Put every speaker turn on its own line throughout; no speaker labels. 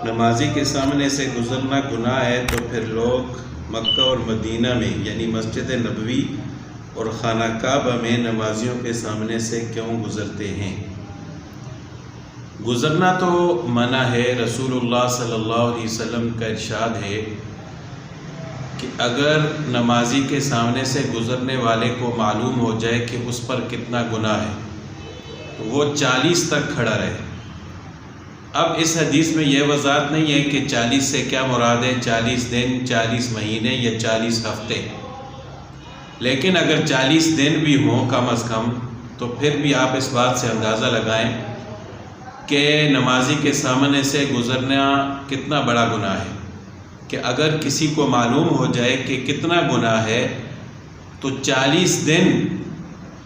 نمازی کے سامنے سے گزرنا گناہ ہے تو پھر لوگ مکہ اور مدینہ میں یعنی مسجد نبوی اور خانہ کعبہ میں نمازیوں کے سامنے سے کیوں گزرتے ہیں؟ گزرنا تو منع ہے۔ رسول اللہ صلی اللہ علیہ وسلم کا ارشاد ہے کہ اگر نمازی کے سامنے سے گزرنے والے کو معلوم ہو جائے کہ اس پر کتنا گناہ ہے تو وہ 40 تک کھڑا رہے۔ اب اس حدیث میں یہ وضاحت نہیں ہے کہ 40 سے کیا مراد ہے، 40 دن، 40 مہینے یا 40 ہفتے، لیکن اگر 40 دن بھی ہوں کم از کم تو پھر بھی آپ اس بات سے اندازہ لگائیں کہ نمازی کے سامنے سے گزرنا کتنا بڑا گناہ ہے، کہ اگر کسی کو معلوم ہو جائے کہ کتنا گناہ ہے تو 40 دن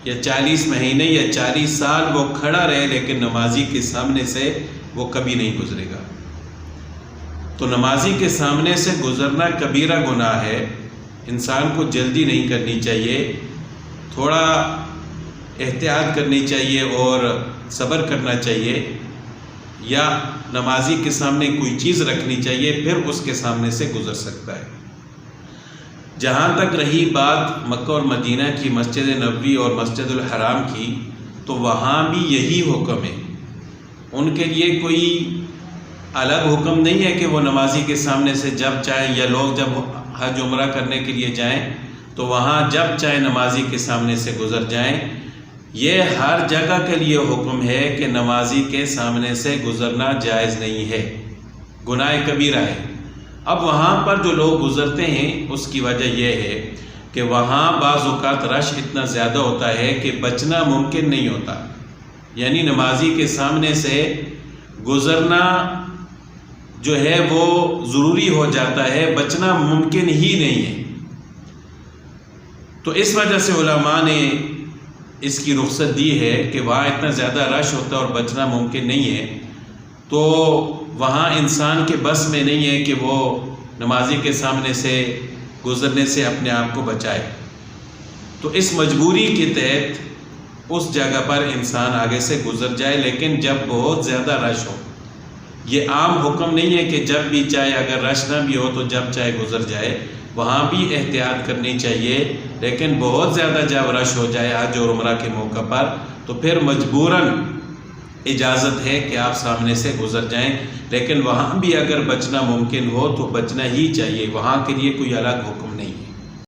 یا 40 مہینے یا 40 سال وہ کھڑا رہے لیکن نمازی کے سامنے سے وہ کبھی نہیں گزرے گا۔ تو نمازی کے سامنے سے گزرنا کبیرہ گناہ ہے۔ انسان کو جلدی نہیں کرنی چاہیے، تھوڑا احتیاط کرنی چاہیے اور صبر کرنا چاہیے، یا نمازی کے سامنے کوئی چیز رکھنی چاہیے پھر اس کے سامنے سے گزر سکتا ہے۔ جہاں تک رہی بات مکہ اور مدینہ کی، مسجد نبوی اور مسجد الحرام کی، تو وہاں بھی یہی حکم ہے۔ ان کے لیے کوئی الگ حکم نہیں ہے کہ وہ نمازی کے سامنے سے جب چاہیں، یا لوگ جب حج عمرہ کرنے کے لیے جائیں تو وہاں جب چاہیں نمازی کے سامنے سے گزر جائیں۔ یہ ہر جگہ کے لیے حکم ہے کہ نمازی کے سامنے سے گزرنا جائز نہیں ہے، گناہ کبیرہ ہے۔ اب وہاں پر جو لوگ گزرتے ہیں اس کی وجہ یہ ہے کہ وہاں بعض اوقات رش اتنا زیادہ ہوتا ہے کہ بچنا ممکن نہیں ہوتا، یعنی نمازی کے سامنے سے گزرنا جو ہے وہ ضروری ہو جاتا ہے، بچنا ممکن ہی نہیں ہے۔ تو اس وجہ سے علماء نے اس کی رخصت دی ہے کہ وہاں اتنا زیادہ رش ہوتا ہے اور بچنا ممکن نہیں ہے، تو وہاں انسان کے بس میں نہیں ہے کہ وہ نمازی کے سامنے سے گزرنے سے اپنے آپ کو بچائے۔ تو اس مجبوری کے تحت اس جگہ پر انسان آگے سے گزر جائے، لیکن جب بہت زیادہ رش ہو۔ یہ عام حکم نہیں ہے کہ جب بھی چاہے، اگر رش نہ بھی ہو تو جب چاہے گزر جائے، وہاں بھی احتیاط کرنی چاہیے۔ لیکن بہت زیادہ جب رش ہو جائے حج اور عمرہ کے موقع پر تو پھر مجبوراً اجازت ہے کہ آپ سامنے سے گزر جائیں، لیکن وہاں بھی اگر بچنا ممکن ہو تو بچنا ہی چاہیے، وہاں کے لیے کوئی الگ حکم نہیں ہے۔